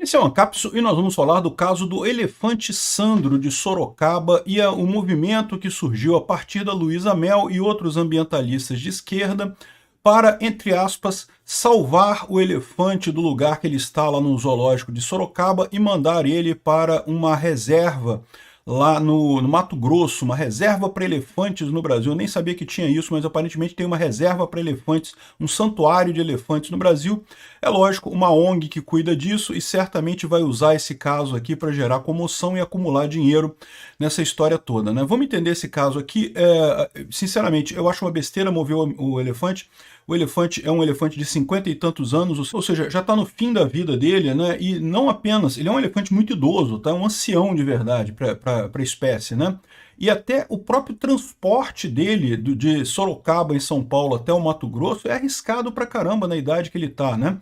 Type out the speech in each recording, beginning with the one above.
Esse é o Ancapsu e nós vamos falar do caso do elefante Sandro de Sorocaba e o movimento que surgiu a partir da Luísa Mel e outros ambientalistas de esquerda para, entre aspas, salvar o elefante do lugar que ele está lá no zoológico de Sorocaba e mandar ele para uma reserva lá no Mato Grosso, uma reserva para elefantes no Brasil. Eu nem sabia que tinha isso, mas aparentemente tem uma reserva para elefantes, um santuário de elefantes no Brasil. É lógico, uma ONG que cuida disso e certamente vai usar esse caso aqui para gerar comoção e acumular dinheiro nessa história toda, né? Vamos entender esse caso aqui. Sinceramente, eu acho uma besteira mover o elefante. O elefante é um elefante de 50 e tantos anos, ou seja, já está no fim da vida dele, né? E não apenas, ele é um elefante muito idoso, tá? Um ancião de verdade para a espécie, né? E até o próprio transporte dele de Sorocaba, em São Paulo, até o Mato Grosso é arriscado pra caramba na idade que ele está, né?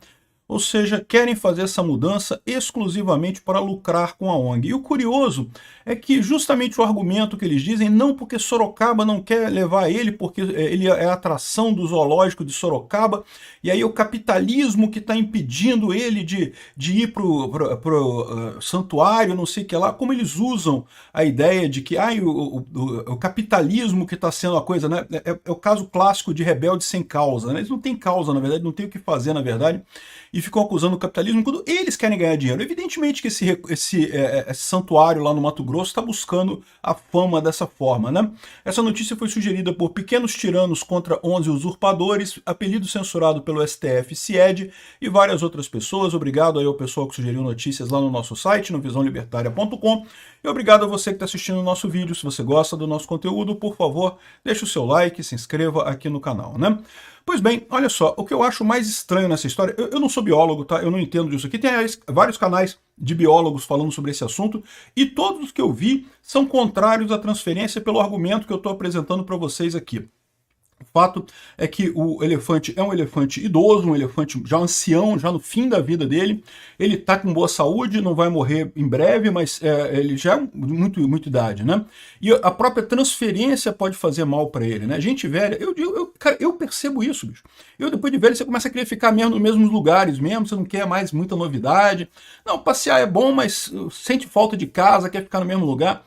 Ou seja, querem fazer essa mudança exclusivamente para lucrar com a ONG. E o curioso é que justamente o argumento que eles dizem, não porque Sorocaba não quer levar ele, porque ele é a atração do zoológico de Sorocaba, e aí o capitalismo que está impedindo ele de ir para o santuário, não sei o que lá, como eles usam a ideia de que o capitalismo que está sendo a coisa, né? É o caso clássico de rebelde sem causa, né? Eles não têm causa, na verdade, não tem o que fazer, na verdade, e ficam acusando o capitalismo quando eles querem ganhar dinheiro. Evidentemente que esse santuário lá no Mato Grosso está buscando a fama dessa forma, né? Essa notícia foi sugerida por Pequenos Tiranos contra 11 Usurpadores, apelido censurado pelo STF CIED e várias outras pessoas. Obrigado aí ao pessoal que sugeriu notícias lá no nosso site, no visãolibertaria.com. E obrigado a você que está assistindo o nosso vídeo. Se você gosta do nosso conteúdo, por favor, deixe o seu like, se inscreva aqui no canal, né? Pois bem, olha só, o que eu acho mais estranho nessa história, eu não sou biólogo, tá? Eu não entendo disso aqui. Tem vários canais de biólogos falando sobre esse assunto e todos os que eu vi são contrários à transferência pelo argumento que eu estou apresentando para vocês aqui. O fato é que o elefante é um elefante idoso, um elefante já ancião, já no fim da vida dele. Ele está com boa saúde, não vai morrer em breve, mas ele já é muita idade, né? E a própria transferência pode fazer mal para ele, né? Gente velha, cara, eu percebo isso, bicho. Depois de velho, você começa a querer ficar mesmo nos mesmos lugares mesmo, você não quer mais muita novidade. Não, passear é bom, mas sente falta de casa, quer ficar no mesmo lugar.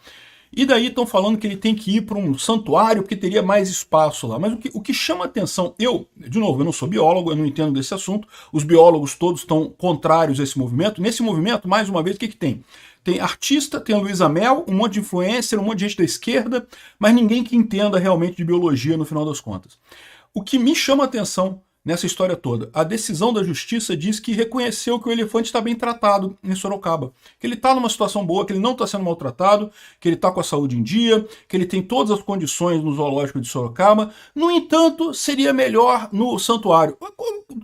E daí estão falando que ele tem que ir para um santuário porque teria mais espaço lá. Mas o que chama atenção, de novo, eu não sou biólogo, eu não entendo desse assunto, os biólogos todos estão contrários a esse movimento. Nesse movimento, mais uma vez, o que tem? Tem artista, tem a Luísa Mel, um monte de influencer, um monte de gente da esquerda, mas ninguém que entenda realmente de biologia no final das contas. O que me chama atenção nessa história toda, a decisão da justiça diz que reconheceu que o elefante está bem tratado em Sorocaba, que ele está numa situação boa, que ele não está sendo maltratado, que ele está com a saúde em dia, que ele tem todas as condições no zoológico de Sorocaba. No entanto, seria melhor no santuário.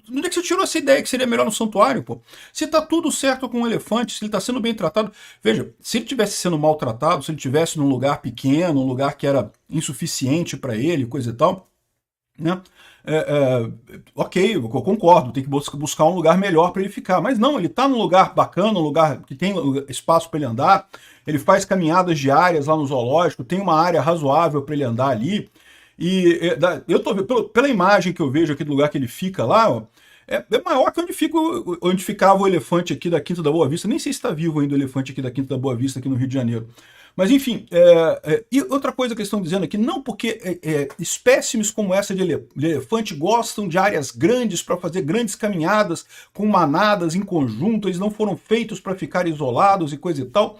Onde é que você tirou essa ideia que seria melhor no santuário, pô? Se está tudo certo com o elefante, se ele está sendo bem tratado... Veja, se ele estivesse sendo maltratado, se ele estivesse num lugar pequeno, um lugar que era insuficiente para ele, coisa e tal, né? Ok, eu concordo, tem que buscar um lugar melhor para ele ficar, mas não, ele está num lugar bacana, um lugar que tem espaço para ele andar, ele faz caminhadas diárias lá no zoológico, tem uma área razoável para ele andar ali, e eu tô pela imagem que eu vejo aqui do lugar que ele fica lá, ó, é maior que onde ficava o elefante aqui da Quinta da Boa Vista. Nem sei se está vivo ainda o elefante aqui da Quinta da Boa Vista, aqui no Rio de Janeiro. Mas enfim, e outra coisa que eles estão dizendo aqui, não porque espécimes como essa de elefante gostam de áreas grandes para fazer grandes caminhadas com manadas em conjunto, eles não foram feitos para ficar isolados e coisa e tal.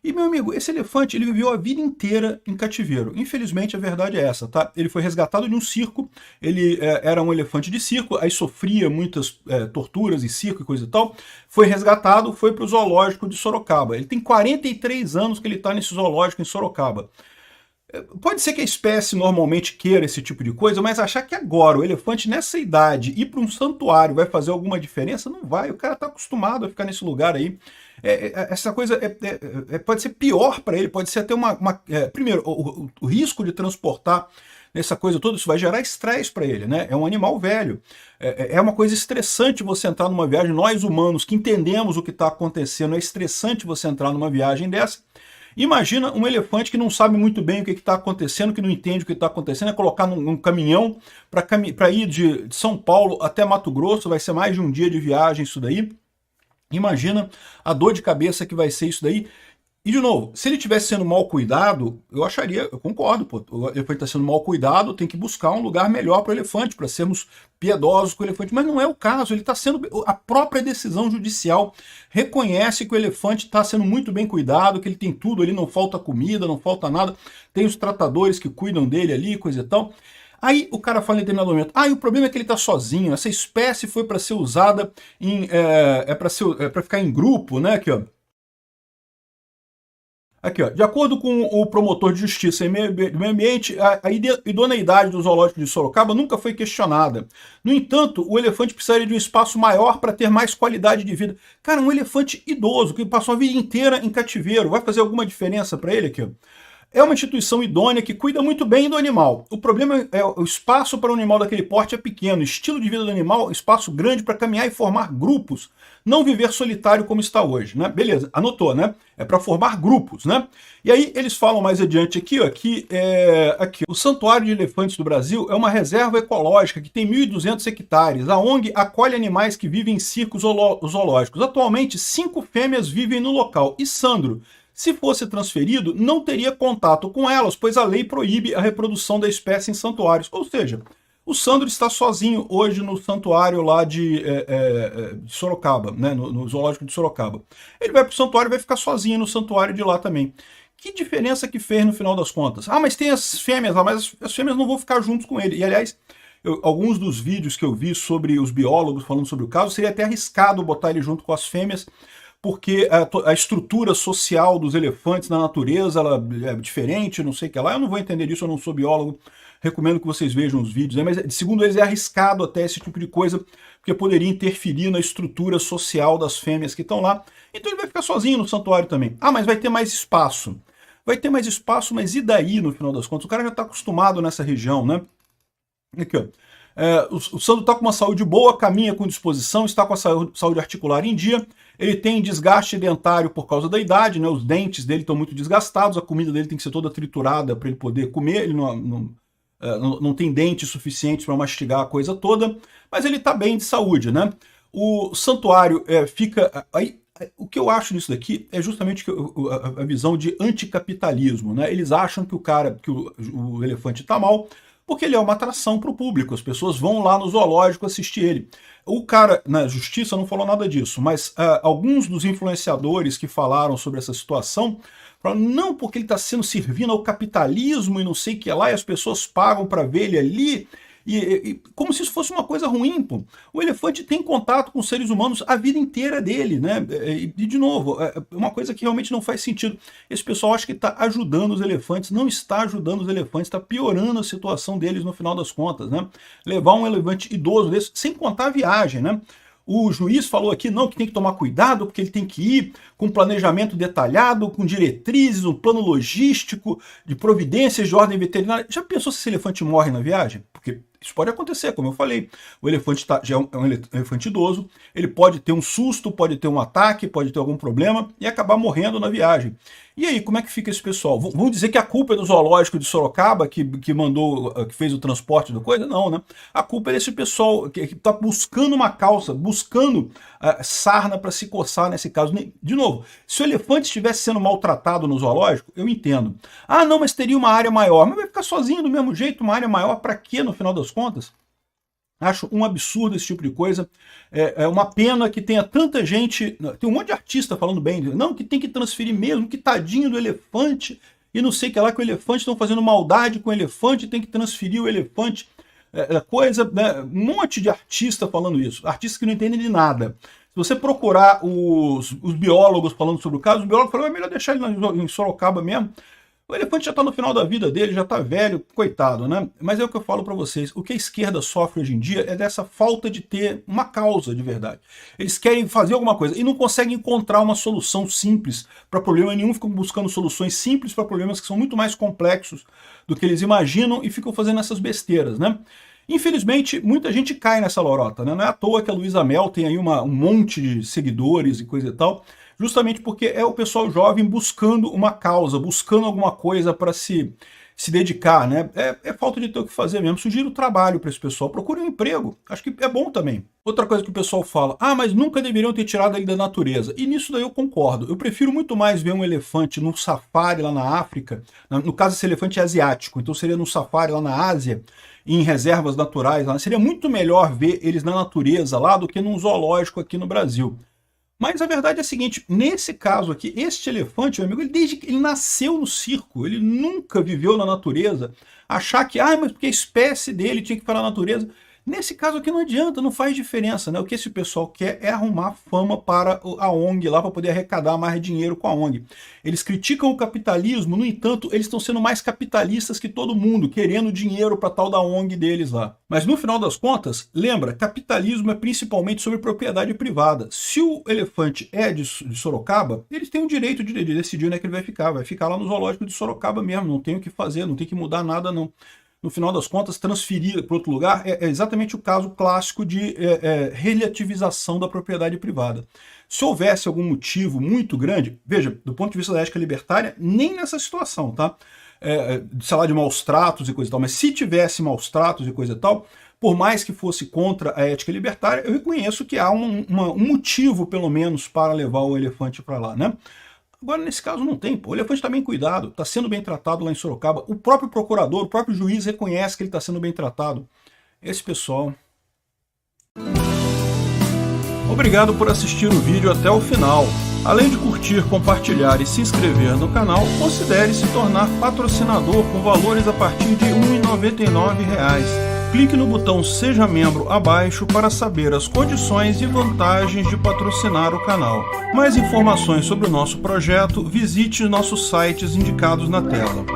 E, meu amigo, esse elefante, ele viveu a vida inteira em cativeiro. Infelizmente, a verdade é essa, tá? Ele foi resgatado de um circo, ele era um elefante de circo, aí sofria muitas torturas em circo e coisa e tal. Foi resgatado, foi para o zoológico de Sorocaba. Ele tem 43 anos que ele está nesse zoológico em Sorocaba. Pode ser que a espécie normalmente queira esse tipo de coisa, mas achar que agora o elefante nessa idade ir para um santuário vai fazer alguma diferença, não vai. O cara está acostumado a ficar nesse lugar aí. Essa coisa pode ser pior para ele, pode ser até primeiro, o risco de transportar essa coisa toda, isso vai gerar estresse para ele, né? É um animal velho. É uma coisa estressante você entrar numa viagem, nós humanos que entendemos o que está acontecendo, é estressante você entrar numa viagem dessa. Imagina um elefante que não sabe muito bem o que está acontecendo, que não entende o que está acontecendo, é colocar num caminhão para ir de São Paulo até Mato Grosso, vai ser mais de um dia de viagem isso daí. Imagina a dor de cabeça que vai ser isso daí. E, de novo, se ele estivesse sendo mal cuidado, eu concordo, pô, o elefante está sendo mal cuidado, tem que buscar um lugar melhor para o elefante, para sermos piedosos com o elefante, mas não é o caso, ele está sendo, a própria decisão judicial reconhece que o elefante está sendo muito bem cuidado, que ele tem tudo ali, não falta comida, não falta nada, tem os tratadores que cuidam dele ali, coisa e tal. Aí o cara fala em determinado momento, e o problema é que ele está sozinho, essa espécie foi para ser usada, para ficar em grupo, né, aqui ó. Aqui, ó. De acordo com o promotor de justiça do meio ambiente, a idoneidade do zoológico de Sorocaba nunca foi questionada. No entanto, o elefante precisaria de um espaço maior para ter mais qualidade de vida. Cara, um elefante idoso que passou a vida inteira em cativeiro, vai fazer alguma diferença para ele aqui? Ó? É uma instituição idônea que cuida muito bem do animal. O problema é o espaço para um animal daquele porte é pequeno, o estilo de vida do animal, espaço grande para caminhar e formar grupos, não viver solitário como está hoje, né? Beleza, anotou, né? É para formar grupos, né? E aí eles falam mais adiante aqui, ó, aqui, o Santuário de Elefantes do Brasil é uma reserva ecológica que tem 1.200 hectares. A ONG acolhe animais que vivem em circos zoológicos. Atualmente, 5 fêmeas vivem no local. E Sandro, se fosse transferido, não teria contato com elas, pois a lei proíbe a reprodução da espécie em santuários. Ou seja, o Sandro está sozinho hoje no santuário lá de Sorocaba, né, no zoológico de Sorocaba. Ele vai para o santuário e vai ficar sozinho no santuário de lá também. Que diferença que fez no final das contas? Mas tem as fêmeas lá, mas as fêmeas não vão ficar juntos com ele. E, aliás, alguns dos vídeos que eu vi sobre os biólogos falando sobre o caso, seria até arriscado botar ele junto com as fêmeas, porque a estrutura social dos elefantes na natureza ela é diferente, não sei o que lá. Eu não vou entender disso, eu não sou biólogo. Recomendo que vocês vejam os vídeos, né? Mas segundo eles é arriscado até esse tipo de coisa, porque poderia interferir na estrutura social das fêmeas que estão lá. Então ele vai ficar sozinho no santuário também. Mas vai ter mais espaço. Vai ter mais espaço, mas e daí no final das contas? O cara já está acostumado nessa região, né? Aqui, ó. O Sandro está com uma saúde boa, caminha com disposição, está com a saúde articular em dia, ele tem desgaste dentário por causa da idade, né? Os dentes dele estão muito desgastados, a comida dele tem que ser toda triturada para ele poder comer, ele não tem dentes suficientes para mastigar a coisa toda, mas ele está bem de saúde, né? O santuário fica... O que eu acho nisso daqui é justamente a visão de anticapitalismo, né? Eles acham que o elefante está mal, porque ele é uma atração para o público, as pessoas vão lá no zoológico assistir ele. O cara, na justiça, não falou nada disso, mas alguns dos influenciadores que falaram sobre essa situação falaram, não, porque ele está sendo servindo ao capitalismo e não sei o que lá, e as pessoas pagam para ver ele ali, como se isso fosse uma coisa ruim, pô. O elefante tem contato com os seres humanos a vida inteira dele, né? E de novo, é uma coisa que realmente não faz sentido. Esse pessoal acha que está ajudando os elefantes, não está ajudando os elefantes, está piorando a situação deles no final das contas, né? Levar um elefante idoso desse, sem contar a viagem, né? O juiz falou aqui, não, que tem que tomar cuidado, porque ele tem que ir com planejamento detalhado, com diretrizes, um plano logístico, de providências de ordem veterinária. Já pensou se esse elefante morre na viagem? Porque isso pode acontecer, como eu falei. O elefante já é um elefante idoso, ele pode ter um susto, pode ter um ataque, pode ter algum problema e acabar morrendo na viagem. E aí, como é que fica esse pessoal? Vão dizer que a culpa é do zoológico de Sorocaba, que fez o transporte da coisa? Não, né? A culpa é desse pessoal que está buscando uma causa, buscando sarna para se coçar nesse caso. De novo, se o elefante estivesse sendo maltratado no zoológico, eu entendo. Não, mas teria uma área maior. Mas vai ficar sozinho do mesmo jeito, uma área maior para quê, no final das contas? Acho um absurdo esse tipo de coisa. É uma pena que tenha tanta gente... Tem um monte de artista falando bem. Não, que tem que transferir mesmo, que tadinho do elefante. E não sei o que lá, que o elefante estão fazendo maldade com o elefante, tem que transferir o elefante. Né? Um monte de artista falando isso. Artistas que não entendem de nada. Se você procurar os biólogos falando sobre o caso, os biólogos falam, é melhor deixar ele em Sorocaba mesmo. O elefante já está no final da vida dele, já está velho, coitado, né? Mas é o que eu falo para vocês, o que a esquerda sofre hoje em dia é dessa falta de ter uma causa de verdade. Eles querem fazer alguma coisa e não conseguem encontrar uma solução simples para problema nenhum, ficam buscando soluções simples para problemas que são muito mais complexos do que eles imaginam e ficam fazendo essas besteiras, né? Infelizmente, muita gente cai nessa lorota, né? Não é à toa que a Luísa Mel tem aí um monte de seguidores e coisa e tal, justamente porque é o pessoal jovem buscando uma causa, buscando alguma coisa para se se dedicar, né? É falta de ter o que fazer mesmo. Sugiro trabalho para esse pessoal. Procure um emprego. Acho que é bom também. Outra coisa que o pessoal fala, mas nunca deveriam ter tirado ele da natureza. E nisso daí eu concordo. Eu prefiro muito mais ver um elefante no safari lá na África. No caso, esse elefante é asiático, então seria no safari lá na Ásia, em reservas naturais. Lá. Seria muito melhor ver eles na natureza lá do que num zoológico aqui no Brasil. Mas a verdade é a seguinte, nesse caso aqui, este elefante, meu amigo, desde que ele nasceu no circo, ele nunca viveu na natureza, achar que, mas porque a espécie dele tinha que ficar na natureza, nesse caso aqui não adianta, não faz diferença, né? O que esse pessoal quer é arrumar fama para a ONG lá, para poder arrecadar mais dinheiro com a ONG. Eles criticam o capitalismo, no entanto, eles estão sendo mais capitalistas que todo mundo, querendo dinheiro para tal da ONG deles lá. Mas no final das contas, lembra, capitalismo é principalmente sobre propriedade privada. Se o elefante é de Sorocaba, eles têm o direito de decidir onde é que ele vai ficar lá no zoológico de Sorocaba mesmo, não tem o que fazer, não tem que mudar nada não. No final das contas, transferir para outro lugar é exatamente o caso clássico de relativização da propriedade privada. Se houvesse algum motivo muito grande, veja, do ponto de vista da ética libertária, nem nessa situação, tá? Sei lá, de maus tratos e coisa e tal, mas se tivesse maus tratos e coisa e tal, por mais que fosse contra a ética libertária, eu reconheço que há um motivo, pelo menos, para levar o elefante para lá, né? Agora, nesse caso, não tem. O elefante está bem cuidado, está sendo bem tratado lá em Sorocaba. O próprio procurador, o próprio juiz reconhece que ele está sendo bem tratado. Esse pessoal... Obrigado por assistir o vídeo até o final. Além de curtir, compartilhar e se inscrever no canal, considere se tornar patrocinador com valores a partir de R$ 1,99. Clique no botão Seja Membro abaixo para saber as condições e vantagens de patrocinar o canal. Mais informações sobre o nosso projeto, visite nossos sites indicados na tela.